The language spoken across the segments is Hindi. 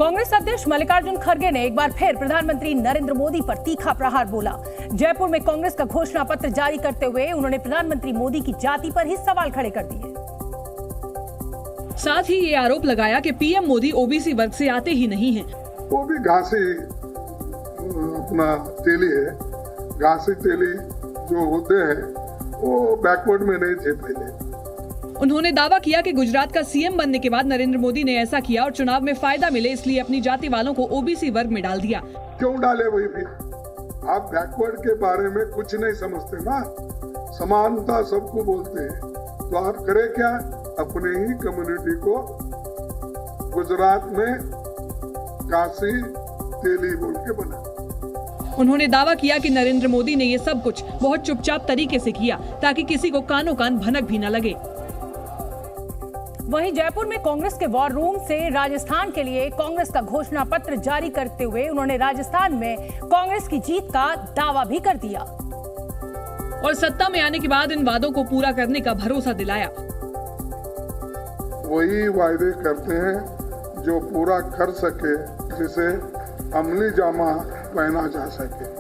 कांग्रेस अध्यक्ष मल्लिकार्जुन खड़गे ने एक बार फिर प्रधानमंत्री नरेंद्र मोदी पर तीखा प्रहार बोला। जयपुर में कांग्रेस का घोषणा पत्र जारी करते हुए उन्होंने प्रधानमंत्री मोदी की जाति पर ही सवाल खड़े कर दिए। साथ ही ये आरोप लगाया कि पीएम मोदी ओबीसी वर्ग से आते ही नहीं हैं। वो भी घासी अपना तेली है, घासी तेली जो होते हैं वो बैकवर्ड में नहीं थे पहले। उन्होंने दावा किया कि गुजरात का सीएम बनने के बाद नरेंद्र मोदी ने ऐसा किया और चुनाव में फायदा मिले इसलिए अपनी जाति वालों को ओबीसी वर्ग में डाल दिया। क्यों डाले वही भी? आप बैकवर्ड के बारे में कुछ नहीं समझते ना, समानता सबको बोलते हैं, तो आप करें क्या? अपने ही कम्युनिटी को गुजरात में काशी तेली बोल के बना। उन्होंने दावा किया कि नरेंद्र मोदी ने ये सब कुछ बहुत चुपचाप तरीके से किया ताकि किसी को कानों कान भनक भी न लगे। वहीं जयपुर में कांग्रेस के वॉर रूम से राजस्थान के लिए कांग्रेस का घोषणा पत्र जारी करते हुए उन्होंने राजस्थान में कांग्रेस की जीत का दावा भी कर दिया और सत्ता में आने के बाद इन वादों को पूरा करने का भरोसा दिलाया। वही वायदे करते हैं जो पूरा कर सके, जिसे अमली जामा पहना जा सके।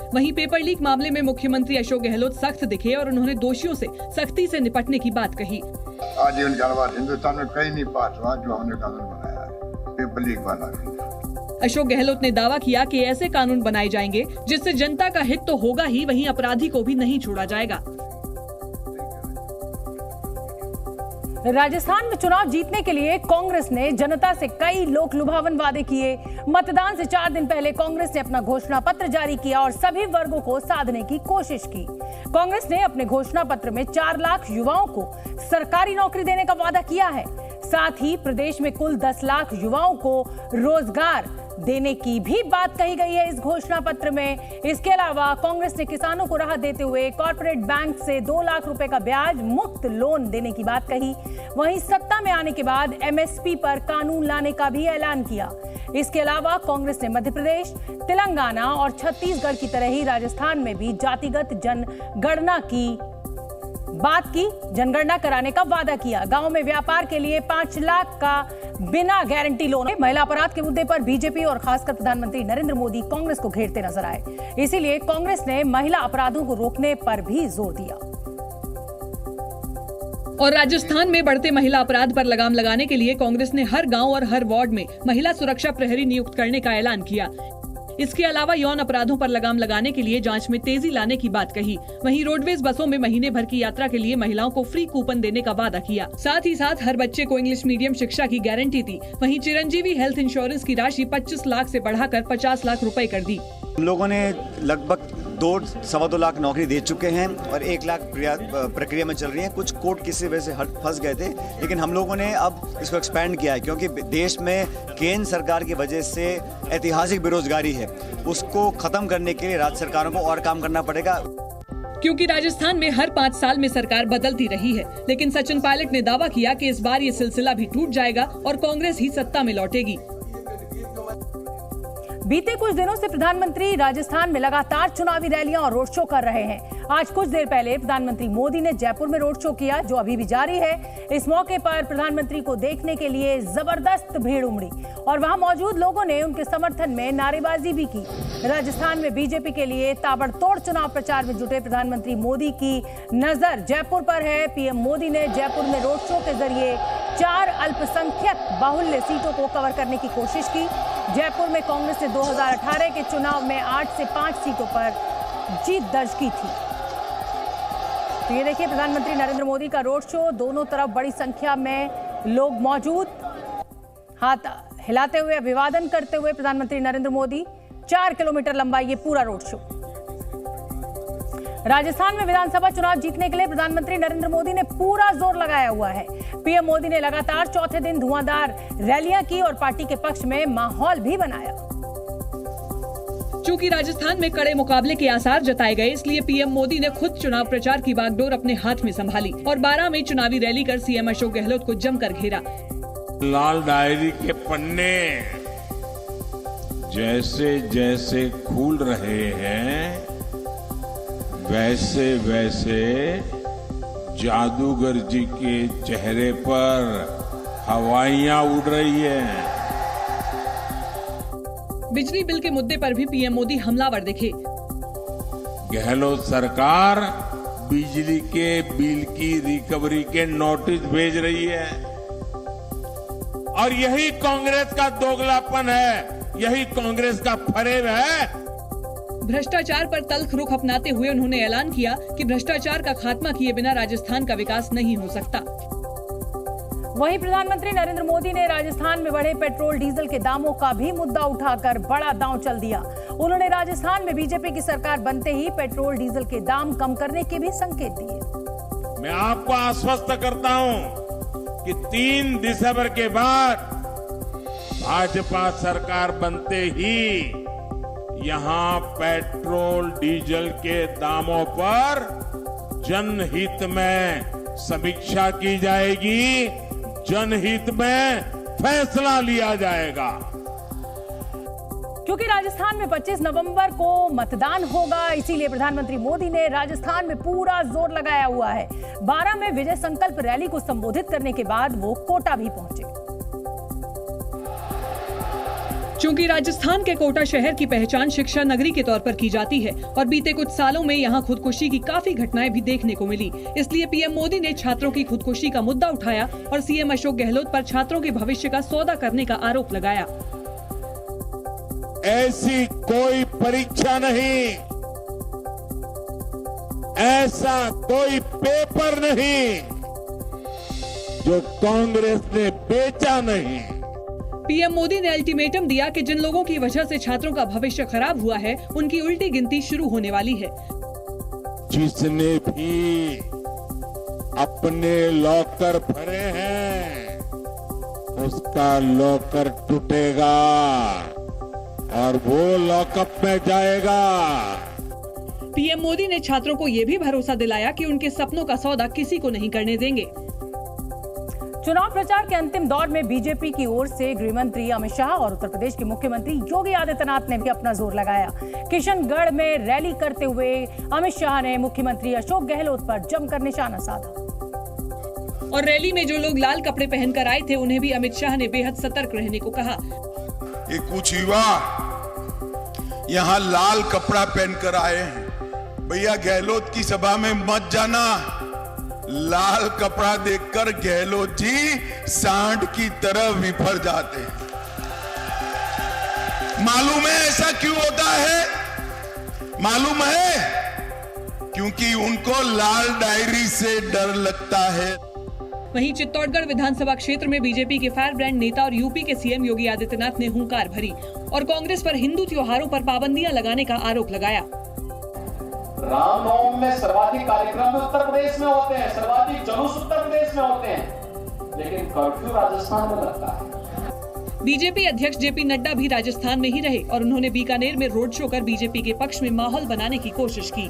वहीं पेपर लीक मामले में मुख्यमंत्री अशोक गहलोत सख्त दिखे और उन्होंने दोषियों से सख्ती से निपटने की बात कही। आजीवन कारावास हिंदुस्तान में कहीं नहीं पास हुआ जो हमने कानून बनाया है, पेपर लीक वाला। अशोक गहलोत ने दावा किया कि ऐसे कानून बनाए जाएंगे जिससे जनता का हित तो होगा ही, वहीं अपराधी को भी नहीं छोड़ा जाएगा। राजस्थान में चुनाव जीतने के लिए कांग्रेस ने जनता से कई लोक लुभावन वादे किए। मतदान से 4 दिन पहले कांग्रेस ने अपना घोषणा पत्र जारी किया और सभी वर्गों को साधने की कोशिश की। कांग्रेस ने अपने घोषणा पत्र में 4 लाख युवाओं को सरकारी नौकरी देने का वादा किया है। साथ ही प्रदेश में कुल 10 लाख युवाओं को रोजगार देने की भी बात कही गई है इस घोषणा पत्र में। इसके अलावा कांग्रेस ने किसानों को राहत देते हुए कॉर्पोरेट बैंक से 2 लाख रुपए का ब्याज मुक्त लोन देने की बात कही। वहीं सत्ता में आने के बाद एमएसपी पर कानून लाने का भी ऐलान किया। इसके अलावा कांग्रेस ने मध्य प्रदेश, तेलंगाना और छत्तीसगढ़ की तरह ही राजस्थान में भी जातिगत जनगणना की बात की, जनगणना कराने का वादा किया। गांव में व्यापार के लिए 5 लाख का बिना गारंटी लोन। महिला अपराध के मुद्दे पर बीजेपी और खासकर प्रधानमंत्री नरेंद्र मोदी कांग्रेस को घेरते नजर आए। इसीलिए कांग्रेस ने महिला अपराधों को रोकने पर भी जोर दिया और राजस्थान में बढ़ते महिला अपराध पर लगाम लगाने के लिए कांग्रेस ने हर गांव और हर वार्ड में महिला सुरक्षा प्रहरी नियुक्त करने का ऐलान किया। इसके अलावा यौन अपराधों पर लगाम लगाने के लिए जांच में तेजी लाने की बात कही। वहीं रोडवेज बसों में महीने भर की यात्रा के लिए महिलाओं को फ्री कूपन देने का वादा किया। साथ ही साथ हर बच्चे को इंग्लिश मीडियम शिक्षा की गारंटी दी। वहीं चिरंजीवी हेल्थ इंश्योरेंस की राशि 25 लाख से बढ़ाकर 50 लाख रुपए कर दी। हम लोगों ने लगभग 2-2.25 लाख नौकरी दे चुके हैं और 1 लाख प्रक्रिया में चल रही है। कुछ कोर्ट किसी वजह से फंस गए थे, लेकिन हम लोगों ने अब इसको एक्सपैंड किया है क्योंकि देश में केंद्र सरकार की वजह से ऐतिहासिक बेरोजगारी है। उसको खत्म करने के लिए राज्य सरकारों को और काम करना पड़ेगा। क्योंकि राजस्थान में हर 5 साल में सरकार बदलती रही है, लेकिन सचिन पायलट ने दावा किया कि इस बार ये सिलसिला भी टूट जाएगा और कांग्रेस ही सत्ता में लौटेगी। बीते कुछ दिनों से प्रधानमंत्री राजस्थान में लगातार चुनावी रैलियां और रोड शो कर रहे हैं। आज कुछ देर पहले प्रधानमंत्री मोदी ने जयपुर में रोड शो किया, जो अभी भी जारी है। इस मौके पर प्रधानमंत्री को देखने के लिए जबरदस्त भीड़ उमड़ी और वहां मौजूद लोगों ने उनके समर्थन में नारेबाजी भी की। राजस्थान में बीजेपी के लिए ताबड़तोड़ चुनाव प्रचार में जुटे प्रधानमंत्री मोदी की नजर जयपुर पर है। पीएम मोदी ने जयपुर में रोड शो के जरिए 4 अल्पसंख्यक बाहुल्य सीटों को कवर करने की कोशिश की। जयपुर में कांग्रेस ने 2018 के चुनाव में 8 से 5 सीटों पर जीत दर्ज की थी। तो ये देखिए प्रधानमंत्री नरेंद्र मोदी का रोड शो, दोनों तरफ बड़ी संख्या में लोग मौजूद, हाथ हिलाते हुए अभिवादन करते हुए प्रधानमंत्री नरेंद्र मोदी। 4 किलोमीटर लंबा ये पूरा रोड शो। राजस्थान में विधानसभा चुनाव जीतने के लिए प्रधानमंत्री नरेंद्र मोदी ने पूरा जोर लगाया हुआ है। पीएम मोदी ने लगातार चौथे दिन धुआंधार रैलियां की और पार्टी के पक्ष में माहौल भी बनाया। चूंकि राजस्थान में कड़े मुकाबले के आसार जताए गए, इसलिए पीएम मोदी ने खुद चुनाव प्रचार की बागडोर अपने हाथ में संभाली और 12 में चुनावी रैली कर सीएम अशोक गहलोत को जमकर घेरा। लाल डायरी के पन्ने जैसे जैसे खुल रहे हैं, वैसे वैसे जादूगर जी के चेहरे पर हवाइयां उड़ रही हैं। बिजली बिल के मुद्दे पर भी पीएम मोदी हमलावर दिखे। गहलोत सरकार बिजली के बिल की रिकवरी के नोटिस भेज रही है और यही कांग्रेस का दोगलापन है, यही कांग्रेस का फरेब है। भ्रष्टाचार पर तल्ख रुख अपनाते हुए उन्होंने ऐलान किया कि भ्रष्टाचार का खात्मा किए बिना राजस्थान का विकास नहीं हो सकता। वहीं प्रधानमंत्री नरेंद्र मोदी ने राजस्थान में बढ़े पेट्रोल डीजल के दामों का भी मुद्दा उठाकर बड़ा दांव चल दिया। उन्होंने राजस्थान में बीजेपी की सरकार बनते ही पेट्रोल डीजल के दाम कम करने के भी संकेत दिए। मैं आपको आश्वस्त करता हूं कि 3 दिसंबर के बाद भाजपा सरकार बनते ही यहां पेट्रोल डीजल के दामों पर जनहित में समीक्षा की जाएगी, जनहित में फैसला लिया जाएगा। क्योंकि राजस्थान में 25 नवंबर को मतदान होगा, इसीलिए प्रधानमंत्री मोदी ने राजस्थान में पूरा जोर लगाया हुआ है। 12 में विजय संकल्प रैली को संबोधित करने के बाद वो कोटा भी पहुंचे। चूंकि राजस्थान के कोटा शहर की पहचान शिक्षा नगरी के तौर पर की जाती है और बीते कुछ सालों में यहाँ खुदकुशी की काफी घटनाएं भी देखने को मिली, इसलिए पीएम मोदी ने छात्रों की खुदकुशी का मुद्दा उठाया और सीएम अशोक गहलोत पर छात्रों के भविष्य का सौदा करने का आरोप लगाया। ऐसी कोई परीक्षा नहीं, ऐसा कोई पेपर नहीं जो कांग्रेस ने बेचा नहीं। पीएम मोदी ने अल्टीमेटम दिया कि जिन लोगों की वजह से छात्रों का भविष्य खराब हुआ है, उनकी उल्टी गिनती शुरू होने वाली है। जिसने भी अपने लॉकर भरे हैं, उसका लॉकर टूटेगा और वो लॉकअप में जाएगा। पीएम मोदी ने छात्रों को ये भी भरोसा दिलाया कि उनके सपनों का सौदा किसी को नहीं करने देंगे। चुनाव प्रचार के अंतिम दौर में बीजेपी की ओर से गृह मंत्री अमित शाह और उत्तर प्रदेश के मुख्यमंत्री योगी आदित्यनाथ ने भी अपना जोर लगाया। किशनगढ़ में रैली करते हुए अमित शाह ने मुख्यमंत्री अशोक गहलोत पर जमकर निशाना साधा और रैली में जो लोग लाल कपड़े पहनकर आए थे, उन्हें भी अमित शाह ने बेहद सतर्क रहने को कहा। ये कुछ युवा यहाँ लाल कपड़ा पहनकर आए हैं, भैया गहलोत की सभा में मत जाना। लाल कपड़ा देखकर गहलोत जी सांड की तरह विफर जाते हैं। मालूम है ऐसा क्यों होता है? मालूम है क्योंकि उनको लाल डायरी से डर लगता है। वहीं चित्तौड़गढ़ विधानसभा क्षेत्र में बीजेपी के फायर ब्रांड नेता और यूपी के सीएम योगी आदित्यनाथ ने हुंकार भरी और कांग्रेस पर हिंदू त्योहारों पर पाबंदियां लगाने का आरोप लगाया। रामनवमी में सर्वाधिक कार्यक्रम उत्तर प्रदेश में होते हैं, सर्वाधिक जुलूस उत्तर प्रदेश में होते हैं, लेकिन कर्फ्यू राजस्थान में लगता है। बीजेपी अध्यक्ष जेपी नड्डा भी राजस्थान में ही रहे और उन्होंने बीकानेर में रोड शो कर बीजेपी के पक्ष में माहौल बनाने की कोशिश की।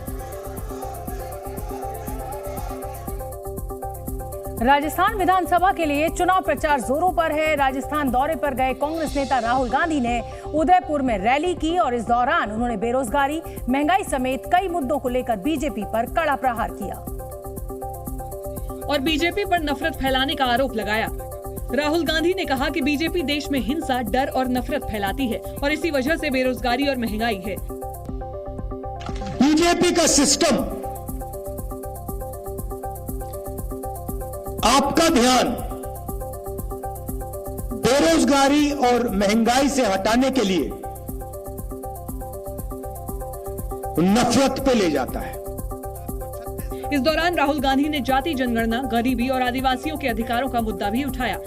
राजस्थान विधानसभा के लिए चुनाव प्रचार जोरों पर है। राजस्थान दौरे पर गए कांग्रेस नेता राहुल गांधी ने उदयपुर में रैली की और इस दौरान उन्होंने बेरोजगारी, महंगाई समेत कई मुद्दों को लेकर बीजेपी पर कड़ा प्रहार किया और बीजेपी पर नफरत फैलाने का आरोप लगाया। राहुल गांधी ने कहा कि बीजेपी देश में हिंसा, डर और नफरत फैलाती है और इसी वजह से बेरोजगारी और महंगाई है। बीजेपी का सिस्टम आपका ध्यान बेरोजगारी और महंगाई से हटाने के लिए नफरत पे ले जाता है। इस दौरान राहुल गांधी ने जाति जनगणना, गरीबी और आदिवासियों के अधिकारों का मुद्दा भी उठाया।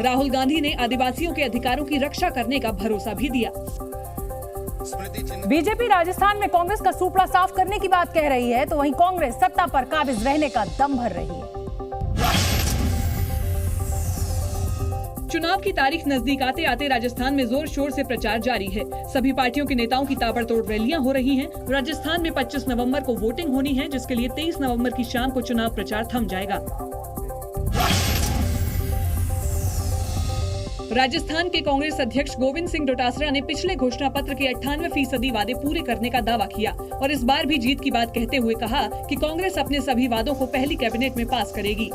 राहुल गांधी ने आदिवासियों के अधिकारों की रक्षा करने का भरोसा भी दिया। बीजेपी राजस्थान में कांग्रेस का सूपड़ा साफ करने की बात कह रही है, तो वहीं कांग्रेस सत्ता पर काबिज रहने का दम भर रही है। चुनाव की तारीख नजदीक आते आते राजस्थान में जोर शोर से प्रचार जारी है। सभी पार्टियों के नेताओं की ताबड़तोड़ रैलियां हो रही हैं। राजस्थान में 25 नवंबर को वोटिंग होनी है, जिसके लिए 23 नवंबर की शाम को चुनाव प्रचार थम जाएगा। राजस्थान के कांग्रेस अध्यक्ष गोविंद सिंह डोटासरा ने पिछले घोषणा पत्र के 98% वादे पूरे करने का दावा किया और इस बार भी जीत की बात कहते हुए कहा कि कांग्रेस अपने सभी वादों को पहली कैबिनेट में पास करेगी।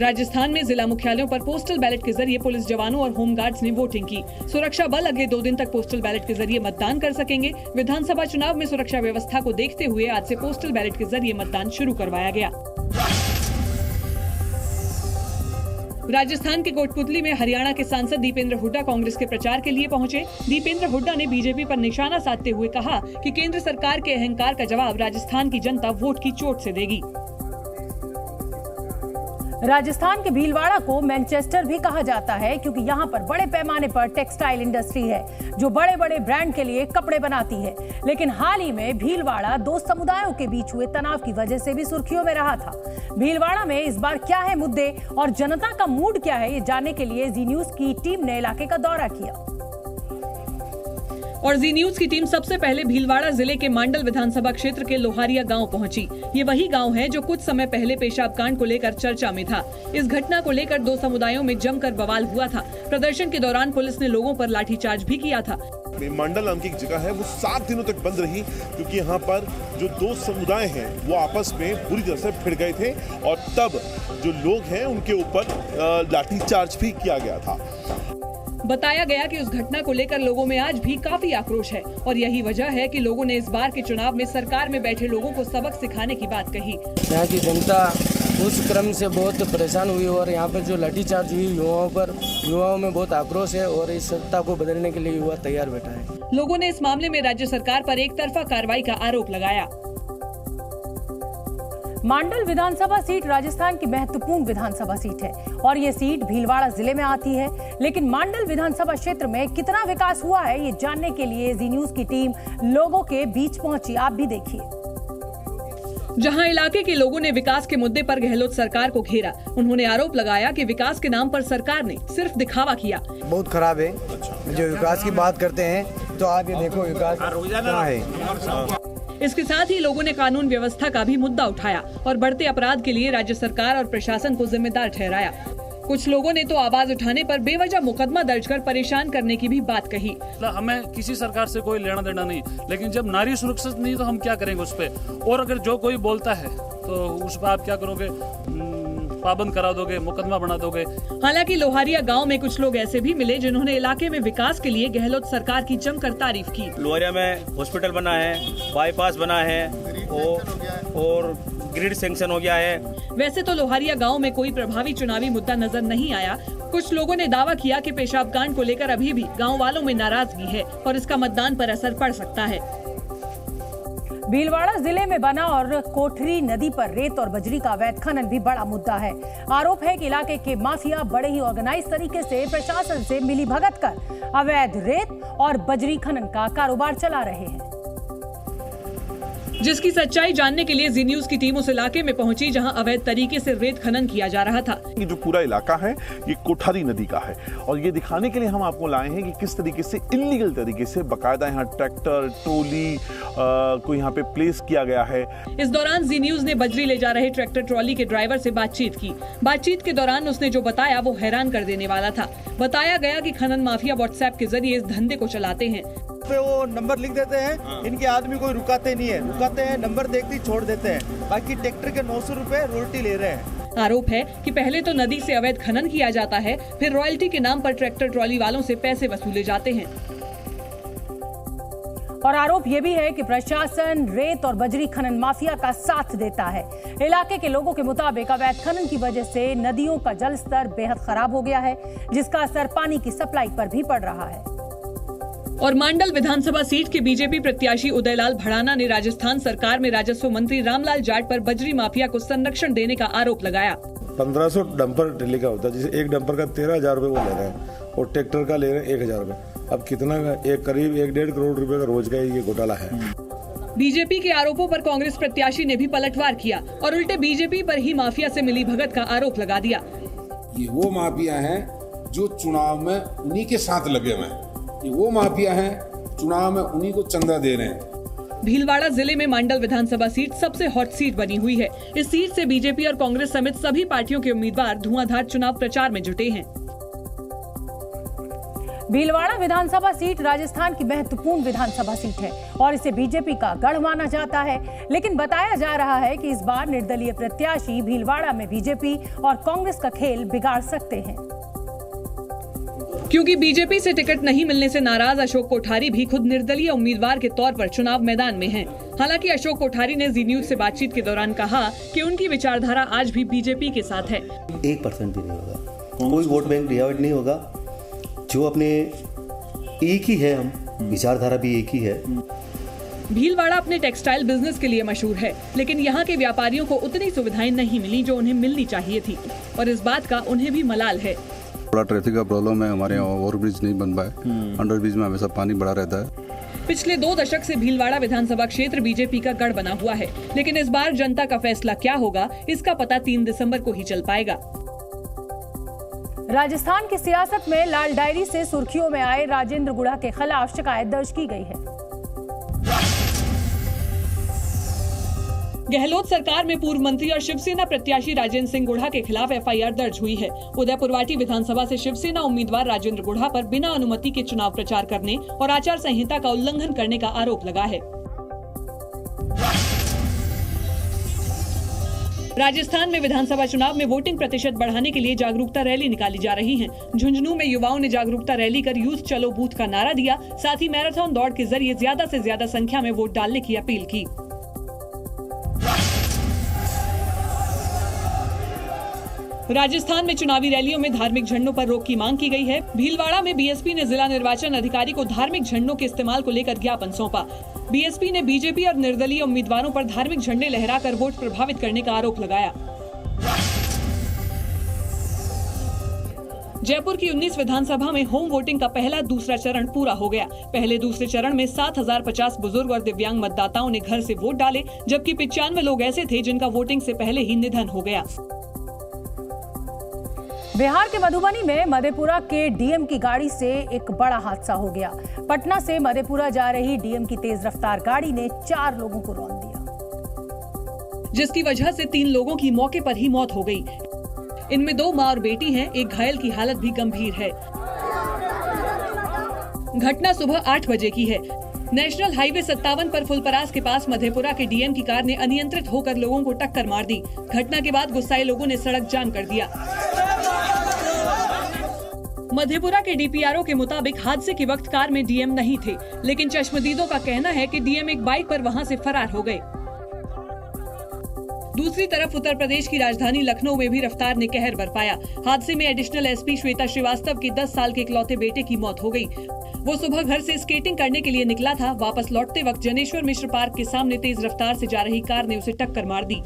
राजस्थान में जिला मुख्यालयों पर पोस्टल बैलेट के जरिए पुलिस जवानों और होमगार्ड्स ने वोटिंग की। सुरक्षा बल अगले 2 दिन तक पोस्टल बैलेट के जरिए मतदान कर सकेंगे। विधानसभा चुनाव में सुरक्षा व्यवस्था को देखते हुए आज से पोस्टल बैलेट के जरिए मतदान शुरू करवाया गया। राजस्थान के कोटपुतली में हरियाणा के सांसद दीपेंद्र हुड्डा कांग्रेस के प्रचार के लिए पहुंचे। दीपेंद्र हुड्डा ने बीजेपी पर निशाना साधते हुए कहा कि केंद्र सरकार के अहंकार का जवाब राजस्थान की जनता वोट की चोट से देगी। राजस्थान के भीलवाड़ा को मैनचेस्टर भी कहा जाता है क्योंकि यहाँ पर बड़े पैमाने पर टेक्सटाइल इंडस्ट्री है जो बड़े बड़े ब्रांड के लिए कपड़े बनाती है। लेकिन हाल ही में भीलवाड़ा 2 समुदायों के बीच हुए तनाव की वजह से भी सुर्खियों में रहा था। भीलवाड़ा में इस बार क्या है मुद्दे और जनता का मूड क्या है, ये जानने के लिए जी न्यूज की टीम ने इलाके का दौरा किया। और जी न्यूज की टीम सबसे पहले भीलवाड़ा जिले के मांडल विधानसभा क्षेत्र के लोहारिया गांव पहुंची। ये वही गांव है जो कुछ समय पहले पेशाब कांड को लेकर चर्चा में था। इस घटना को लेकर 2 समुदायों में जमकर बवाल हुआ था। प्रदर्शन के दौरान पुलिस ने लोगों पर लाठीचार्ज भी किया था। मांडल नाम की एक जगह है, वो 7 दिनों तक बंद रही क्योंकि यहाँ पर जो 2 समुदाय हैं वो आपस में बुरी तरह से भिड़ गए थे और तब जो लोग हैं उनके ऊपर लाठीचार्ज भी किया गया था। बताया गया कि उस घटना को लेकर लोगों में आज भी काफी आक्रोश है और यही वजह है कि लोगों ने इस बार के चुनाव में सरकार में बैठे लोगों को सबक सिखाने की बात कही। यहाँ की जनता उस क्रम से बहुत परेशान हुई और यहाँ पर जो लाठीचार्ज हुई युवाओं में बहुत आक्रोश है और इस सत्ता को बदलने के लिए युवा तैयार बैठा है। लोगों ने इस मामले में राज्य सरकार पर एक तरफा कार्रवाई का आरोप लगाया। मांडल विधानसभा सीट राजस्थान की महत्वपूर्ण विधानसभा सीट है और ये सीट भीलवाड़ा जिले में आती है। लेकिन मांडल विधानसभा क्षेत्र में कितना विकास हुआ है, ये जानने के लिए जी न्यूज की टीम लोगों के बीच पहुंची। आप भी देखिए। जहां इलाके के लोगों ने विकास के मुद्दे पर गहलोत सरकार को घेरा। उन्होंने आरोप लगाया कि विकास के नाम पर सरकार ने सिर्फ दिखावा किया। बहुत खराब है। जो विकास की बात करते हैं तो आप ये देखो विकास कहाँ है। इसके साथ ही लोगों ने कानून व्यवस्था का भी मुद्दा उठाया और बढ़ते अपराध के लिए राज्य सरकार और प्रशासन को जिम्मेदार ठहराया। कुछ लोगों ने तो आवाज उठाने पर बेवजह मुकदमा दर्ज कर परेशान करने की भी बात कही। हमें किसी सरकार से कोई लेना देना नहीं, लेकिन जब नारी सुरक्षित नहीं तो हम क्या करेंगे उस पे। और अगर जो कोई बोलता है तो उस पर आप क्या करोगे, पाबंद करा दोगे, मुकदमा बना दोगे। हालांकि लोहारिया गांव में कुछ लोग ऐसे भी मिले जिन्होंने इलाके में विकास के लिए गहलोत सरकार की जमकर तारीफ की। लोहारिया में हॉस्पिटल बना है, बाईपास बना है और ग्रिड सैंक्शन हो गया है। वैसे तो लोहारिया गांव में कोई प्रभावी चुनावी मुद्दा नजर नहीं आया। कुछ लोगों ने दावा किया कि पेशाब कांड को लेकर अभी भी गांव वालों में नाराजगी है और इसका मतदान पर असर पड़ सकता है। भीलवाड़ा जिले में बना और कोठरी नदी पर रेत और बजरी का अवैध खनन भी बड़ा मुद्दा है। आरोप है कि इलाके के माफिया बड़े ही ऑर्गेनाइज तरीके से प्रशासन से मिलीभगत कर अवैध रेत और बजरी खनन का कारोबार चला रहे हैं। जिसकी सच्चाई जानने के लिए जी न्यूज की टीम उस इलाके में पहुंची जहां अवैध तरीके से रेत खनन किया जा रहा था। ये जो पूरा इलाका है ये कोठारी नदी का है और ये दिखाने के लिए हम आपको लाए हैं कि किस तरीके से इल्लीगल तरीके से बकायदा यहाँ ट्रैक्टर ट्रॉली को यहाँ पे प्लेस किया गया है। इस दौरान जी न्यूज ने बजरी ले जा रहे ट्रैक्टर ट्रॉली के ड्राइवर से बातचीत की। बातचीत के दौरान उसने जो बताया वो हैरान कर देने वाला था। बताया गया कि खनन माफिया व्हाट्सएप के जरिए इस धंधे को चलाते हैं। पे वो नंबर लिख देते हैं, इनके आदमी कोई रुकाते नहीं है, रुकाते हैं नंबर देखते ही छोड़ देते हैं। बाकी ट्रैक्टर के 900 रुपए रॉयल्टी ले रहे हैं। आरोप है कि पहले तो नदी से अवैध खनन किया जाता है, फिर रॉयल्टी के नाम पर ट्रैक्टर ट्रॉली वालों से पैसे वसूले जाते हैं। और आरोप ये भी है कि प्रशासन रेत और बजरी खनन माफिया का साथ देता है। इलाके के लोगों के मुताबिक अवैध खनन की वजह से नदियों का जल स्तर बेहद खराब हो गया है, जिसका असर पानी की सप्लाई पर भी पड़ रहा है। और मांडल विधानसभा सीट के बीजेपी प्रत्याशी उदयलाल भड़ाना ने राजस्थान सरकार में राजस्व मंत्री रामलाल जाट पर बजरी माफिया को संरक्षण देने का आरोप लगाया। 1500 डंपर डेली का होता है, जिसे एक डंपर का 13,000 रुपए वो ले रहे हैं और ट्रैक्टर का ले रहे हैं 1,000 रुपए। अब कितना करीब 1.5 करोड़ रुपए का रोज का ये घोटाला है। बीजेपी के आरोपों पर कांग्रेस प्रत्याशी ने भी पलटवार किया और उल्टे बीजेपी पर ही माफिया से मिलीभगत का आरोप लगा दिया। ये वो माफिया है जो चुनाव में उन्हीं के साथ लगे हुए हैं, ये वो माफिया है चुनाव में उन्हीं को चंदा दे रहे हैं। भीलवाड़ा जिले में मांडल विधानसभा सीट सबसे हॉट सीट बनी हुई है। इस सीट से बीजेपी और कांग्रेस समेत सभी पार्टियों के उम्मीदवार धुआंधार चुनाव प्रचार में जुटे हैं। भीलवाड़ा विधानसभा सीट राजस्थान की महत्वपूर्ण विधानसभा सीट है और इसे बीजेपी का गढ़ माना जाता है, लेकिन बताया जा रहा है कि इस बार निर्दलीय प्रत्याशी भीलवाड़ा में बीजेपी और कांग्रेस का खेल बिगाड़ सकते हैं। क्योंकि बीजेपी से टिकट नहीं मिलने से नाराज अशोक कोठारी भी खुद निर्दलीय उम्मीदवार के तौर पर चुनाव मैदान में हैं। हालांकि अशोक कोठारी ने जी न्यूज से बातचीत के दौरान कहा कि उनकी विचारधारा आज भी बीजेपी के साथ है। 1% भी नहीं होगा, कोई वोट बैंक डिवाइड नहीं होगा, जो अपने एक ही है, हम विचारधारा भी एक ही है। भीलवाड़ा अपने टेक्सटाइल बिजनेस के लिए मशहूर है, लेकिन यहाँ के व्यापारियों को उतनी सुविधाएं नहीं मिली जो उन्हें मिलनी चाहिए थी और इस बात का उन्हें भी मलाल है। थोड़ा ट्रैफिक का प्रॉब्लम है, हमारे यहाँ ओवरब्रिज नहीं बन पाए, अंडर ब्रिज में हमेशा पानी बढ़ा रहता है। पिछले 2 दशक से भीलवाड़ा विधानसभा क्षेत्र बीजेपी का गढ़ बना हुआ है, लेकिन इस बार जनता का फैसला क्या होगा इसका पता 3 दिसंबर को ही चल पाएगा। राजस्थान की सियासत में लाल डायरी से सुर्खियों में आए राजेंद्र गुढ़ा के खिलाफ शिकायत दर्ज की गई है। गहलोत सरकार में पूर्व मंत्री और शिवसेना प्रत्याशी राजेंद्र सिंह गुढ़ा के खिलाफ एफआईआर दर्ज हुई है। उदयपुरवाटी विधानसभा से शिवसेना उम्मीदवार राजेंद्र गुढ़ा पर बिना अनुमति के चुनाव प्रचार करने और आचार संहिता का उल्लंघन करने का आरोप लगा है। राजस्थान में विधानसभा चुनाव में वोटिंग प्रतिशत बढ़ाने के लिए जागरूकता रैली निकाली जा रही है। झुंझुनू में युवाओं ने जागरूकता रैली कर यूथ चलो बूथ का नारा दिया, साथ ही मैराथन दौड़ के जरिए ज्यादा से ज्यादा संख्या में वोट डालने की अपील की। राजस्थान में चुनावी रैलियों में धार्मिक झंडों पर रोक की मांग की गई है। भीलवाड़ा में बीएसपी ने जिला निर्वाचन अधिकारी को धार्मिक झंडों के इस्तेमाल को लेकर ज्ञापन सौंपा। बीएसपी ने बीजेपी और निर्दलीय उम्मीदवारों पर धार्मिक झंडे लहराकर वोट प्रभावित करने का आरोप लगाया। जयपुर की 19 विधानसभा में होम वोटिंग का पहला दूसरा चरण पूरा हो गया। पहले दूसरे चरण में 7050 बुजुर्ग और दिव्यांग मतदाताओं ने घर से वोट डाले, जबकि 95 लोग ऐसे थे जिनका वोटिंग से पहले ही निधन हो गया। बिहार के मधुबनी में मधेपुरा के डीएम की गाड़ी से एक बड़ा हादसा हो गया। पटना से मधेपुरा जा रही डीएम की तेज रफ्तार गाड़ी ने 4 लोगों को रौंद दिया, जिसकी वजह से 3 लोगों की मौके पर ही मौत हो गई। इनमें 2 मां और बेटी हैं, एक घायल की हालत भी गंभीर है। घटना सुबह 8 बजे की है। नेशनल हाईवे 57 पर फुलपरास के पास मधेपुरा के डीएम की कार ने अनियंत्रित होकर लोगों को टक्कर मार दी। घटना के बाद गुस्साए लोगों ने सड़क जाम कर दिया। मधेपुरा के डीपीआरओ के मुताबिक हादसे के वक्त कार में डीएम नहीं थे, लेकिन चश्मदीदों का कहना है कि डीएम एक बाइक पर वहां से फरार हो गए। दूसरी तरफ उत्तर प्रदेश की राजधानी लखनऊ में भी रफ्तार ने कहर बरपाया। हादसे में एडिशनल एसपी श्वेता श्रीवास्तव के 10 साल के इकलौते बेटे की मौत हो गई। वो सुबह घर से स्केटिंग करने के लिए निकला था। वापस लौटते वक्त जनेश्वर मिश्र पार्क के सामने तेज रफ्तार से जा रही कार ने उसे टक्कर मार दी।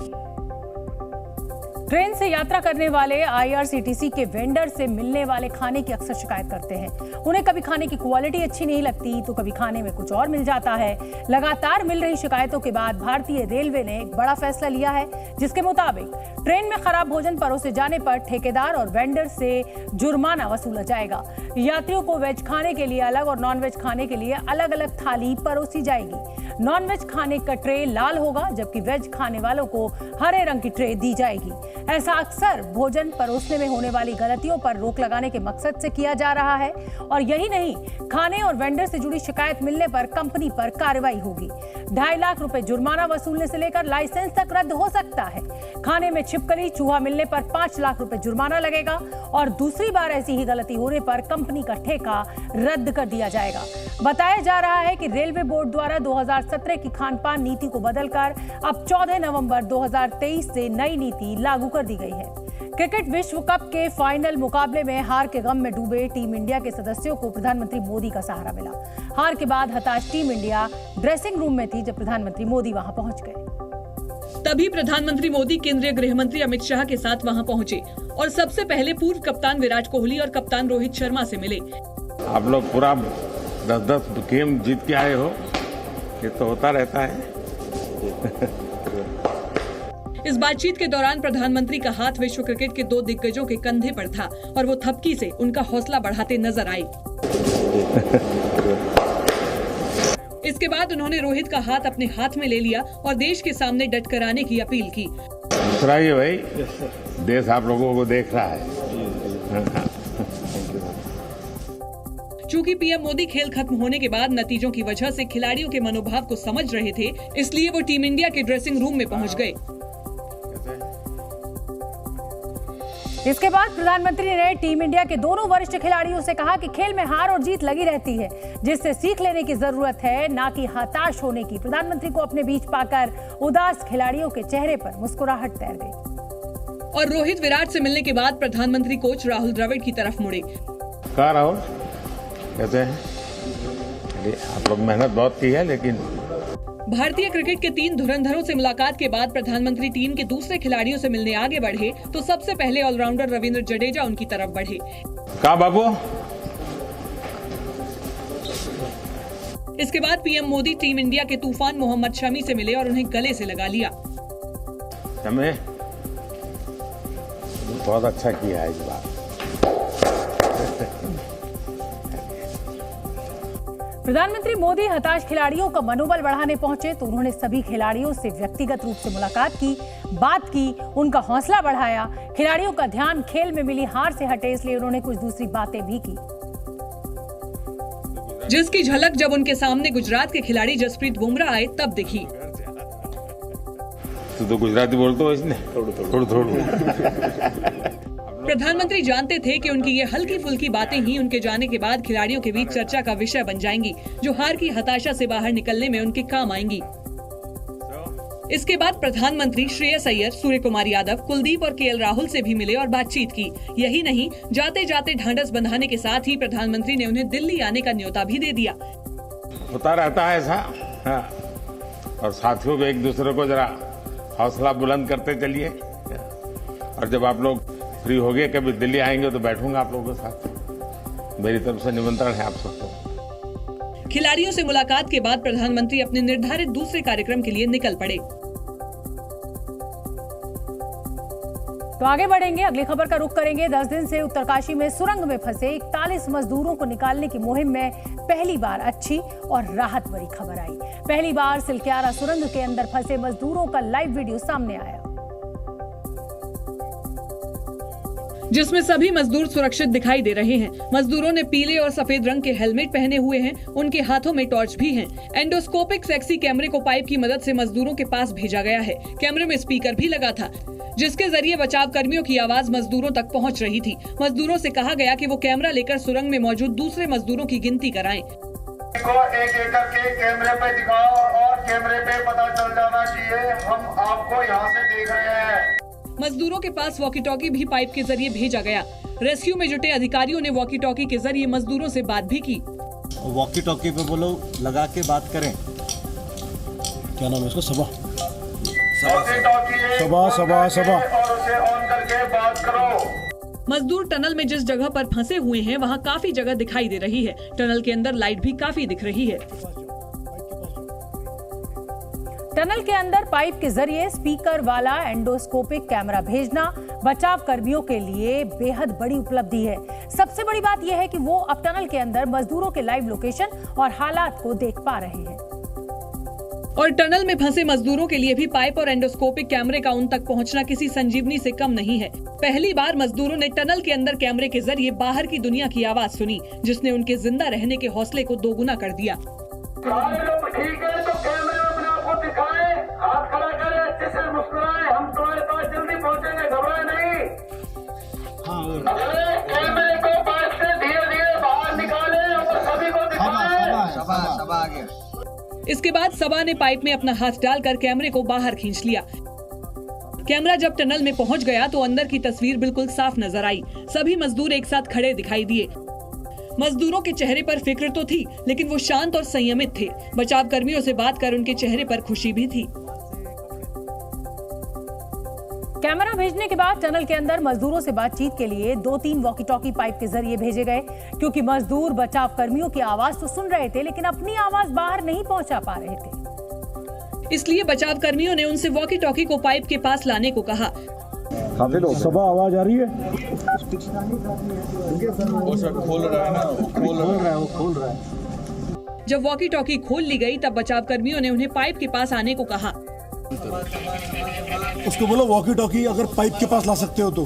ट्रेन से यात्रा करने वाले आईआरसीटीसी के वेंडर से मिलने वाले खाने की अक्सर शिकायत करते हैं। उन्हें कभी खाने की क्वालिटी अच्छी नहीं लगती तो कभी खाने में कुछ और मिल जाता है। लगातार मिल रही शिकायतों के बाद भारतीय रेलवे ने एक बड़ा फैसला लिया है, जिसके मुताबिक ट्रेन में खराब भोजन परोसे जाने पर ठेकेदार और वेंडर से जुर्माना वसूला जाएगा। यात्रियों को वेज खाने के लिए अलग और नॉन वेज खाने के लिए अलग अलग थाली परोसी जाएगी। नॉन वेज खाने का ट्रे लाल होगा, जबकि वेज खाने वालों को हरे रंग की ट्रे दी जाएगी। ऐसा अक्सर भोजन परोसने में होने वाली गलतियों पर रोक लगाने के मकसद से किया जा रहा है। और यही नहीं, खाने और वेंडर से जुड़ी शिकायत मिलने पर कंपनी पर कार्रवाई होगी। 2.5 लाख रुपए जुर्माना वसूलने से लेकर लाइसेंस तक रद्द हो सकता है। खाने में छिपकली चूहा मिलने पर 5 लाख रुपए जुर्माना लगेगा और दूसरी बार ऐसी ही गलती होने पर कंपनी का ठेका रद्द कर दिया जाएगा। बताया जा रहा है कि रेलवे बोर्ड द्वारा 2017 की खान-पान नीति को बदलकर अब 14 नवंबर 2023 से नई नीति लागू कर दी गई है। क्रिकेट विश्व कप के फाइनल मुकाबले में हार के गम में डूबे टीम इंडिया के सदस्यों को प्रधानमंत्री मोदी का सहारा मिला। हार के बाद हताश टीम इंडिया ड्रेसिंग रूम में थी जब प्रधानमंत्री मोदी वहां पहुंच गए। तभी प्रधानमंत्री मोदी केंद्रीय गृह मंत्री अमित शाह के साथ वहां पहुंचे और सबसे पहले पूर्व कप्तान विराट कोहली और कप्तान रोहित शर्मा से मिले। आप लोग पूरा 10-10 गेम जीत के आए हो, ये तो होता रहता है। इस बातचीत के दौरान प्रधानमंत्री का हाथ विश्व क्रिकेट के 2 दिग्गजों के कंधे पर था और वो थपकी से उनका हौसला बढ़ाते नजर आए। इसके बाद उन्होंने रोहित का हाथ अपने हाथ में ले लिया और देश के सामने डट कर आने की अपील की। दूसरा ही भाई, देश आप लोगों को देख रहा है। चूंकि पीएम मोदी खेल खत्म होने के बाद नतीजों की वजह से खिलाड़ियों के मनोभाव को समझ रहे थे, इसलिए वो टीम इंडिया के ड्रेसिंग रूम में पहुंच गए। इसके बाद प्रधानमंत्री ने टीम इंडिया के दोनों वरिष्ठ खिलाड़ियों से कहा कि खेल में हार और जीत लगी रहती है, जिससे सीख लेने की जरूरत है, ना कि हताश होने की। प्रधानमंत्री को अपने बीच पाकर उदास खिलाड़ियों के चेहरे पर मुस्कुराहट तैर गई। और रोहित विराट से मिलने के बाद प्रधानमंत्री कोच राहुल द्रविड़ की तरफ मुड़े। कहा राहुल कहते हैं आप लोग मेहनत बहुत की है, लेकिन भारतीय क्रिकेट के 3 धुरंधरों से मुलाकात के बाद प्रधानमंत्री टीम के दूसरे खिलाड़ियों से मिलने आगे बढ़े तो सबसे पहले ऑलराउंडर रविंद्र जडेजा उनकी तरफ बढ़े। कहा बाबू। इसके बाद पीएम मोदी टीम इंडिया के तूफान मोहम्मद शमी से मिले और उन्हें गले से लगा लिया। शमी बहुत अच्छा किया है इस बार। प्रधानमंत्री मोदी हताश खिलाड़ियों का मनोबल बढ़ाने पहुंचे तो उन्होंने सभी खिलाड़ियों से व्यक्तिगत रूप से मुलाकात की, बात की, उनका हौसला बढ़ाया। खिलाड़ियों का ध्यान खेल में मिली हार से हटे, इसलिए उन्होंने कुछ दूसरी बातें भी की, जिसकी झलक जब उनके सामने गुजरात के खिलाड़ी जसप्रीत बुमराह आए तब दिखी। तो गुजराती बोलते हो इसने थोड़ा। प्रधानमंत्री जानते थे कि उनकी ये हल्की फुल्की बातें ही उनके जाने के बाद खिलाड़ियों के बीच चर्चा का विषय बन जाएंगी, जो हार की हताशा से बाहर निकलने में उनके काम आएंगी। इसके बाद प्रधानमंत्री श्रेयस अय्यर, सूर्य कुमार यादव, कुलदीप और केएल राहुल से भी मिले और बातचीत की। यही नहीं, जाते जाते ढांढस बंधाने के साथ ही प्रधानमंत्री ने उन्हें दिल्ली आने का न्योता भी दे दिया। होता रहता है ऐसा, हाँ। और साथियों को एक दूसरे को जरा हौसला बुलंद करते चलिए, और जब आप लोग फ्री हो गए कभी दिल्ली आएंगे तो बैठूंगा आप लोगों के साथ। मेरी तरफ से निमंत्रण है आप सबको। खिलाड़ियों से मुलाकात के बाद प्रधानमंत्री अपने निर्धारित दूसरे कार्यक्रम के लिए निकल पड़े। तो आगे बढ़ेंगे, अगली खबर का रुख करेंगे। 10 दिन से उत्तरकाशी में सुरंग में फंसे 41 मजदूरों को निकालने की मुहिम में पहली बार अच्छी और राहत भरी खबर आई। पहली बार सिलक्यारा सुरंग के अंदर फंसे मजदूरों का लाइव वीडियो सामने आया, जिसमें सभी मजदूर सुरक्षित दिखाई दे रहे हैं। मजदूरों ने पीले और सफेद रंग के हेलमेट पहने हुए हैं, उनके हाथों में टॉर्च भी हैं। एंडोस्कोपिक सेक्सी कैमरे को पाइप की मदद से मजदूरों के पास भेजा गया है। कैमरे में स्पीकर भी लगा था, जिसके जरिए बचाव कर्मियों की आवाज मजदूरों तक पहुंच रही थी। मजदूरों से कहा गया कि वो कैमरा लेकर सुरंग में मौजूद दूसरे मजदूरों की गिनती कराएं। एक एक करके कैमरे पे दिखाओ और कैमरे पे पता चल जाना चाहिए हम आपको यहाँ से देख रहे हैं। मजदूरों के पास वॉकी टॉकी भी पाइप के जरिए भेजा गया। रेस्क्यू में जुटे अधिकारियों ने वॉकी टॉकी के जरिए मजदूरों से बात भी की। वॉकी टॉकी पे बोलो लगा के बात करें। क्या नाम है इसका? सबा और उसे ऑन करके बात करो। मजदूर टनल में जिस जगह पर फंसे हुए हैं वहाँ काफी जगह दिखाई दे रही है। टनल के अंदर लाइट भी काफी दिख रही है। टनल के अंदर पाइप के जरिए स्पीकर वाला एंडोस्कोपिक कैमरा भेजना बचाव कर्मियों के लिए बेहद बड़ी उपलब्धि है। सबसे बड़ी बात यह है कि वो अब टनल के अंदर मजदूरों के लाइव लोकेशन और हालात को देख पा रहे हैं। और टनल में फंसे मजदूरों के लिए भी पाइप और एंडोस्कोपिक कैमरे का उन तक पहुंचना किसी संजीवनी से कम नहीं है। पहली बार मजदूरों ने टनल के अंदर कैमरे के जरिए बाहर की दुनिया की आवाज सुनी, जिसने उनके जिंदा रहने के हौसले को दोगुना कर दिया। ठीक है तो कैमरे अपने आप को दिखाएं, हाथ खड़ा करें, अच्छे से मुस्कुराएं, हम तुम्हारे पास जल्दी पहुंचेंगे, घबराए नहीं। कैमरे को पास से धीरे धीरे बाहर निकालें और सभी को दिखाएं। सबा आ गया। इसके बाद सबा ने पाइप में अपना हाथ डालकर कैमरे को बाहर खींच लिया। कैमरा जब टनल में पहुंच गया तो अंदर की तस्वीर बिल्कुल साफ नजर आई। सभी मजदूर एक साथ खड़े दिखाई दिए। मजदूरों के चेहरे पर फिक्र तो थी, लेकिन वो शांत और संयमित थे। बचाव कर्मियों से बात कर उनके चेहरे पर खुशी भी थी। कैमरा भेजने के बाद टनल के अंदर मजदूरों से बातचीत के लिए 2-3 वॉकी टॉकी पाइप के जरिए भेजे गए, क्योंकि मजदूर बचाव कर्मियों की आवाज तो सुन रहे थे, लेकिन अपनी आवाज बाहर नहीं पहुंचा पा रहे थे। इसलिए बचाव कर्मियों ने उनसे वॉकी टॉकी को पाइप के पास लाने को कहा। सबा आवाज आ रही है? खोल रहा है। जब वॉकी टॉकी खोल ली गई तब बचाव कर्मियों ने उन्हें पाइप के पास आने को कहा। उसको बोलो वॉकी टॉकी अगर पाइप के पास ला सकते हो तो।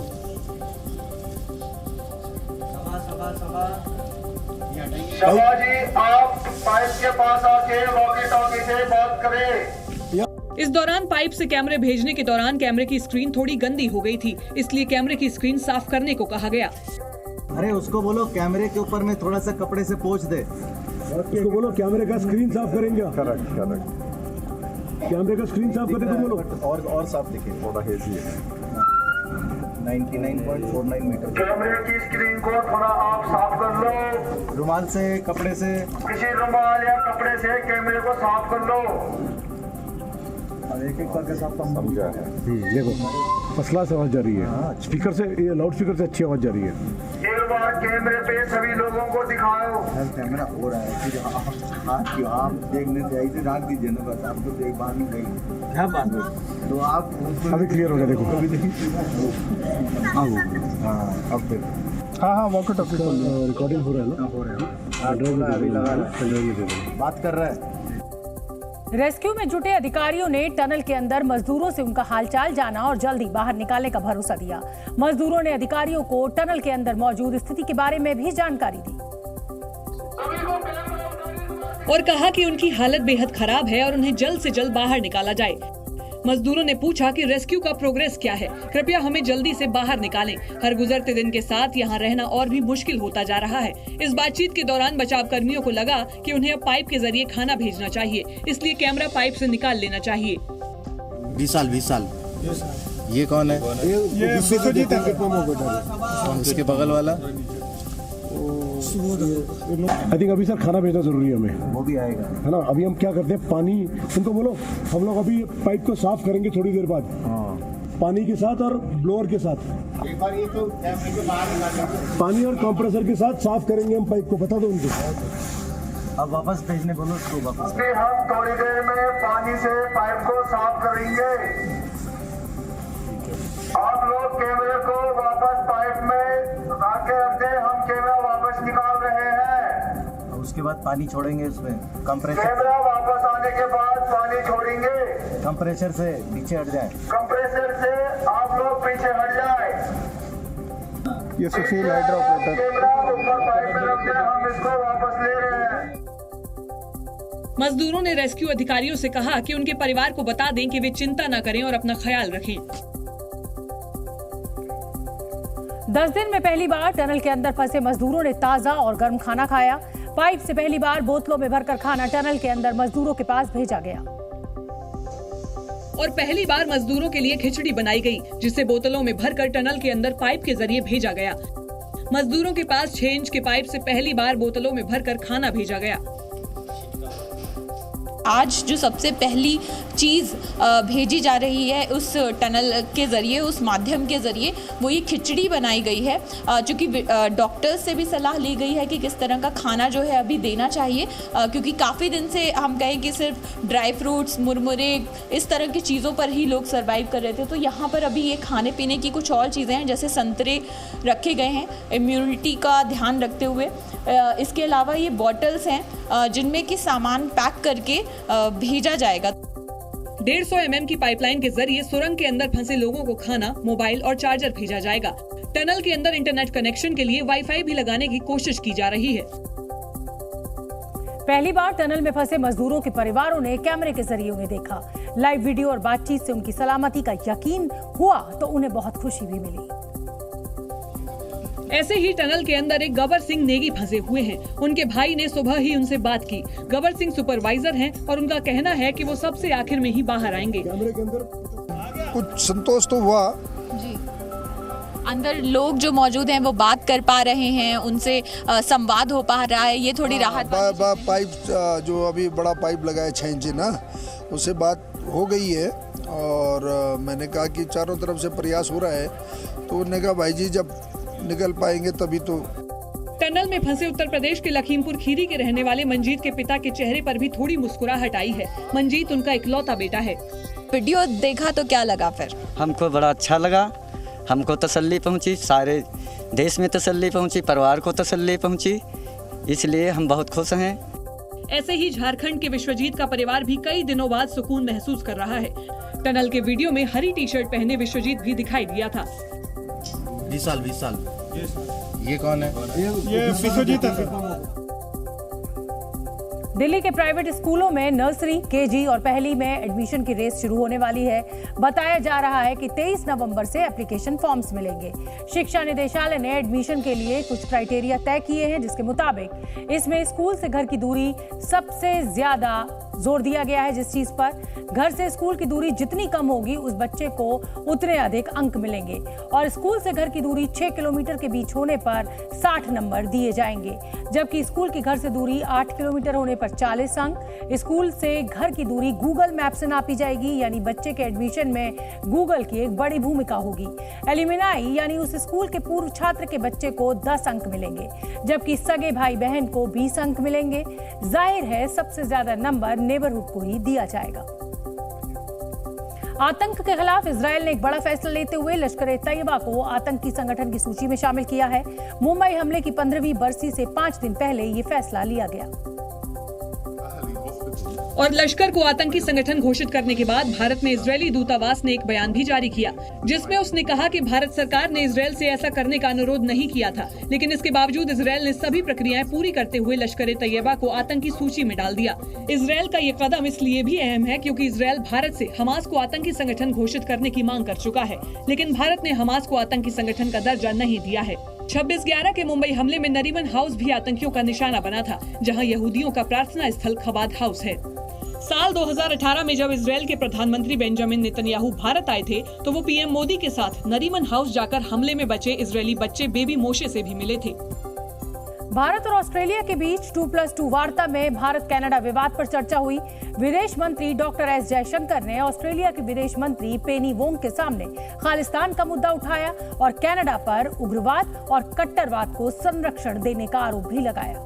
शर्मा जी, आप पाइप के पास आके वॉकी टॉकी से बात करें। इस दौरान पाइप से कैमरे भेजने के दौरान कैमरे की स्क्रीन थोड़ी गंदी हो गई थी, इसलिए कैमरे की स्क्रीन साफ करने को कहा गया। अरे उसको बोलो कैमरे के ऊपर में थोड़ा सा कपड़े से पोंछ दे। उसको बोलो कैमरे का स्क्रीन साफ करेंगे। कैमरे का स्क्रीन साफ करने को बोलो। और साफ दिखे, थोड़ा हेजी है। 99.49 मीटर। कैमरे की स्क्रीन को थोड़ा आप साफ कर लो, रुमाल से, कपड़े से, किसी रुमाल या कपड़े से कैमरे को साफ कर लो। एक एक करके साफ समझा है। देखो फसला से आवाज जा रही है, स्पीकर से, ये लाउड स्पीकर से अच्छी आवाज जा रही है। एक बार कैमरे पे सभी लोगों को दिखाओ। कैमरा हो रहा है, फिर आप देखने से ऐसे ढाक दीजिए ना, बस आपको देख बाहर नहीं गई। क्या बात है? तो आप अभी क्लियर हो गया, देखो। अब फिर हाँ वॉकी टॉकी रिकॉर्डिंग हो रहा है ना? हो रहा है, अभी लगा रहा है, बात कर रहा है। रेस्क्यू में जुटे अधिकारियों ने टनल के अंदर मजदूरों से उनका हालचाल जाना और जल्दी बाहर निकालने का भरोसा दिया। मजदूरों ने अधिकारियों को टनल के अंदर मौजूद स्थिति के बारे में भी जानकारी दी और कहा कि उनकी हालत बेहद खराब है और उन्हें जल्द से जल्द बाहर निकाला जाए। मजदूरों ने पूछा कि रेस्क्यू का प्रोग्रेस क्या है, कृपया हमें जल्दी से बाहर निकालें। हर गुजरते दिन के साथ यहाँ रहना और भी मुश्किल होता जा रहा है। इस बातचीत के दौरान बचाव कर्मियों को लगा कि उन्हें अब पाइप के जरिए खाना भेजना चाहिए, इसलिए कैमरा पाइप से निकाल लेना चाहिए। 20 साल ये कौन है? ये विश्वजीत है। उसके बगल वाला आई थिंक अभी सर खाना भेजना जरूरी है हमें, वो भी आएगा, है ना? अभी हम क्या करते हैं, पानी उनको बोलो, हम लोग अभी पाइप को साफ करेंगे थोड़ी देर बाद, पानी के साथ और ब्लोअर के साथ, एक बार ये तो कैमरे के बाहर पानी और कंप्रेसर के साथ साफ करेंगे हम पाइप को, बता दो उनको। अब वापस भेजने बोलो उसको वापस। हम थोड़ी देर में पानी से पाइप को साफ करेंगे। आप लोग कैमरे को वापस पाइप में आके रख दें, हम कैमरा वापस निकाल रहे हैं। उसके बाद पानी छोड़ेंगे उसमें, कंप्रेसर। कैमरा वापस आने के बाद पानी छोड़ेंगे, कंप्रेसर से पीछे हट जाए। कंप्रेसर से आप लोग पीछे हट जाए। ये सुशील हाइड्रो ऑपरेटर। कैमरा ऊपर पाइप में रख दें, हम इसको वापस ले रहे हैं। मजदूरों ने रेस्क्यू अधिकारियों से कहा कि उनके परिवार को बता दें कि वे चिंता न करें और अपना ख्याल रखें। 10 दिन में पहली बार टनल के अंदर फंसे मजदूरों ने ताजा और गर्म खाना खाया। पाइप से पहली बार बोतलों में भरकर खाना टनल के अंदर मजदूरों के पास भेजा गया और पहली बार मजदूरों के लिए खिचड़ी बनाई गई, जिसे बोतलों में भरकर टनल के अंदर पाइप के जरिए भेजा गया। मजदूरों के पास 6 इंच के पाइप से पहली बार बोतलों में भरकर खाना भेजा गया। आज जो सबसे पहली चीज़ भेजी जा रही है उस टनल के ज़रिए, उस माध्यम के ज़रिए, वो ये खिचड़ी बनाई गई है। चूँकि डॉक्टर्स से भी सलाह ली गई है कि किस तरह का खाना जो है अभी देना चाहिए, क्योंकि काफ़ी दिन से हम कहें कि सिर्फ ड्राई फ्रूट्स, मुरमुरे, इस तरह की चीज़ों पर ही लोग सर्वाइव कर रहे थे। तो यहाँ पर अभी ये खाने पीने की कुछ और चीज़ें हैं, जैसे संतरे रखे गए हैं इम्यूनिटी का ध्यान रखते हुए। इसके अलावा ये बॉटल्स हैं जिनमें कि सामान पैक करके भेजा जाएगा। 150 mm की पाइपलाइन के जरिए सुरंग के अंदर फंसे लोगों को खाना, मोबाइल और चार्जर भेजा जाएगा। टनल के अंदर इंटरनेट कनेक्शन के लिए वाईफाई भी लगाने की कोशिश की जा रही है। पहली बार टनल में फंसे मजदूरों के परिवारों ने कैमरे के जरिए उन्हें देखा। लाइव वीडियो और बातचीत से उनकी सलामती का यकीन हुआ तो उन्हें बहुत खुशी भी मिली। ऐसे ही टनल के अंदर एक गबर सिंह नेगी फंसे हुए हैं। उनके भाई ने सुबह ही उनसे बात की। गबर सिंह सुपरवाइजर हैं और उनका कहना है कि वो सबसे आखिर में ही बाहर आएंगे। कुछ संतोष तो हुआ जी। अंदर लोग जो मौजूद हैं वो बात कर पा रहे हैं, उनसे संवाद हो पा रहा है, ये थोड़ी राहत। पाइप जो अभी बड़ा पाइप लगा है 6 इंच ना, उससे बात हो गई है और मैंने कहा कि चारों तरफ से प्रयास हो रहा है, तो उन्होंने कहा भाई जी जब निकल पाएंगे तभी तो। टनल में फंसे उत्तर प्रदेश के लखीमपुर खीरी के रहने वाले मंजीत के पिता के चेहरे पर भी थोड़ी मुस्कुराहट आई है। मंजीत उनका इकलौता बेटा है। वीडियो देखा तो क्या लगा फिर? हमको बड़ा अच्छा लगा, हमको तसल्ली पहुंची, सारे देश में तसल्ली पहुंची, परिवार को तसल्ली पहुंची, इसलिए हम बहुत खुश हैं। ऐसे ही झारखंड के विश्वजीत का परिवार भी कई दिनों बाद सुकून महसूस कर रहा है। टनल के वीडियो में हरी टी-शर्ट पहने विश्वजीत भी दिखाई दिया था। 20 साल ये कौन है? ये विश्वजीत है। दिल्ली के प्राइवेट स्कूलों में नर्सरी, केजी और पहली में एडमिशन की रेस शुरू होने वाली है। बताया जा रहा है कि 23 नवंबर से एप्लीकेशन फॉर्म्स मिलेंगे। शिक्षा निदेशालय ने एडमिशन के लिए कुछ क्राइटेरिया तय किए हैं, जिसके मुताबिक इसमें स्कूल से घर की दूरी सबसे ज्यादा जोर दिया गया है। जिस चीज पर घर से स्कूल की दूरी जितनी कम होगी, उस बच्चे को उतने अधिक अंक मिलेंगे और स्कूल से घर की दूरी 6 किलोमीटर के बीच होने पर 60 नंबर दिए जाएंगे, जबकि स्कूल की घर से दूरी 8 किलोमीटर होने पर 40 अंक। स्कूल से घर की दूरी गूगल मैप से नापी जाएगी, यानी बच्चे के एडमिशन में गूगल की एक बड़ी भूमिका होगी। एलिमिनाई यानी उस स्कूल के पूर्व छात्र के बच्चे को 10 अंक मिलेंगे, जबकि सगे भाई बहन को 20 अंक मिलेंगे। जाहिर है सबसे ज्यादा नंबर नेबरहुड को ही दिया जाएगा। आतंक के खिलाफ इजरायल ने एक बड़ा फैसला लेते हुए लश्कर ए तैयबा को आतंकी संगठन की सूची में शामिल किया है। मुंबई हमले की 15वीं बरसी से 5 दिन पहले ये फैसला लिया गया और लश्कर को आतंकी संगठन घोषित करने के बाद भारत में इजरायली दूतावास ने एक बयान भी जारी किया, जिसमें उसने कहा कि भारत सरकार ने इजरायल से ऐसा करने का अनुरोध नहीं किया था, लेकिन इसके बावजूद इजरायल ने सभी प्रक्रियाएं पूरी करते हुए लश्कर ए तैयबा को आतंकी सूची में डाल दिया। इजरायल का ये कदम इसलिए भी अहम है क्योंकि इजरायल भारत से हमास को आतंकी संगठन घोषित करने की मांग कर चुका है, लेकिन भारत ने हमास को आतंकी संगठन का दर्जा नहीं दिया है। 26/11 के मुंबई हमले में नरीमन हाउस भी आतंकियों का निशाना बना था, जहां यहूदियों का प्रार्थना स्थल खबाद हाउस है। साल 2018 में जब इजरायल के प्रधानमंत्री बेंजामिन नेतन्याहू भारत आए थे, तो वो पीएम मोदी के साथ नरीमन हाउस जाकर हमले में बचे इजरायली बच्चे बेबी मोशे से भी मिले थे। भारत और ऑस्ट्रेलिया के बीच 2+2 वार्ता में भारत कनाडा विवाद पर चर्चा हुई। विदेश मंत्री डॉक्टर एस जयशंकर ने ऑस्ट्रेलिया के विदेश मंत्री पेनी वोंग के सामने खालिस्तान का मुद्दा उठाया और कनाडा पर उग्रवाद और कट्टरवाद को संरक्षण देने का आरोप भी लगाया।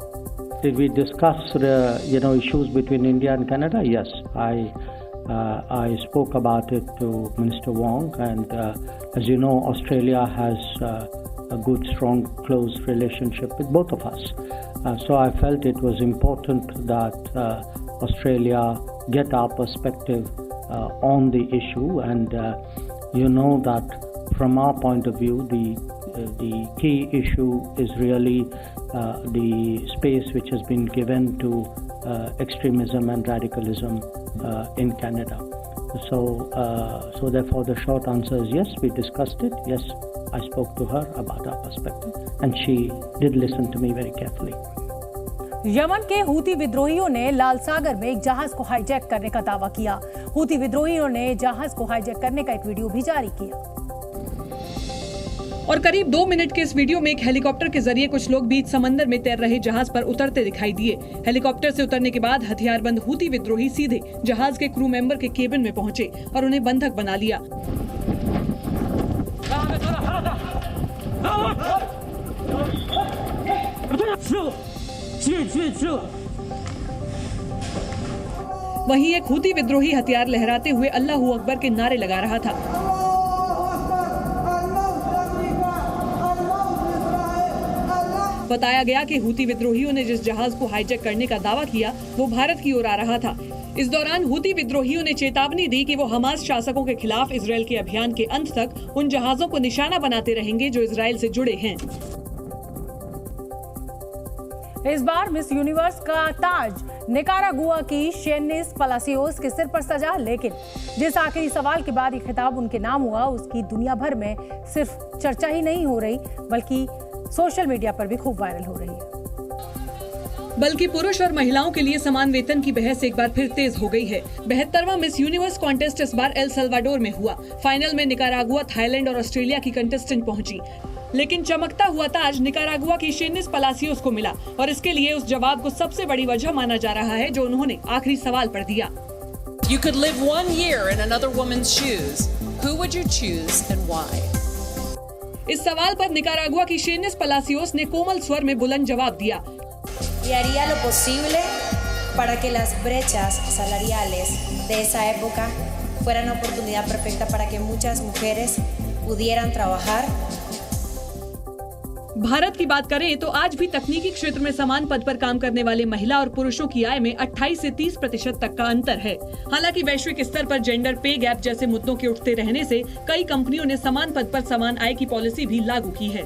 Did we discuss issues between India and Canada? Yes, I spoke about it to Minister Wong, and as you know, Australia has a good, strong, close relationship with both of us. So I felt it was important that Australia get our perspective on the issue, and you know that from our point of view, the key issue is really the space which has been given to extremism and radicalism in Canada. So therefore the short answer is yes, we discussed it. Yes, I spoke to her about our perspective, and she did listen to me very carefully. Yemen के हूती विद्रोहियों ने लाल सागर में एक जहाज को हाईजैक करने का दावा किया। हूती विद्रोहियों ने जहाज को हाईजैक करने का एक वीडियो भी जारी किया और करीब 2 मिनट के इस वीडियो में एक हेलीकॉप्टर के जरिए कुछ लोग बीच समंदर में तैर रहे जहाज पर उतरते दिखाई दिए। हेलीकॉप्टर से उतरने के बाद हथियारबंद हूती विद्रोही सीधे जहाज के क्रू मेंबर के केबिन में पहुंचे और उन्हें बंधक बना लिया। वहीं एक हूती विद्रोही हथियार लहराते हुए अल्लाहू अकबर के नारे लगा रहा था। बताया गया कि हूती विद्रोहियों ने जिस जहाज को हाईजैक करने का दावा किया, वो भारत की ओर आ रहा था। इस दौरान हूती विद्रोहियों ने चेतावनी दी कि वो हमास शासकों के खिलाफ इजरायल के अभियान के अंत तक उन जहाजों को निशाना बनाते रहेंगे जो इजरायल से जुड़े हैं। इस बार मिस यूनिवर्स का ताज निकारागुआ की शेनिस पलासियोस के सिर पर सजा, लेकिन जिस आखिरी सवाल के बाद ये खिताब उनके नाम हुआ, उसकी दुनिया भर में सिर्फ चर्चा ही नहीं हो रही, बल्कि सोशल मीडिया पर भी खूब वायरल हो रही है। बल्कि पुरुष और महिलाओं के लिए समान वेतन की बहस एक बार फिर तेज हो गई है। 72वां मिस यूनिवर्स कॉन्टेस्ट इस बार एल सल्वाडोर में हुआ। फाइनल में निकारागुआ, थाईलैंड और ऑस्ट्रेलिया की कंटेस्टेंट पहुंची, लेकिन चमकता हुआ ताज निकारागुआ की शेनिस पलासियोस को मिला और इसके लिए उस जवाब को सबसे बड़ी वजह माना जा रहा है जो उन्होंने आखिरी सवाल पर दिया। You could live 1 year in another woman's shoes. Who would you choose and why? इस सवाल पर निकारागुआ की शेनिस पलासियोस ने कोमल स्वर में बुलंद जवाब दिया। Y haría lo posible para que las brechas salariales de esa época fueran una oportunidad perfecta para que muchas mujeres pudieran trabajar. Bharat की बात करें तो आज भी तकनीकी क्षेत्र में समान पद पर काम करने वाले महिला और पुरुषों की आय में 28 से 30% तक का अंतर है। हालांकि वैश्विक स्तर पर जेंडर पे गैप जैसे मुद्दों के उठते रहने से कई कंपनियों ने समान पद पर समान आय की पॉलिसी भी लागू की है।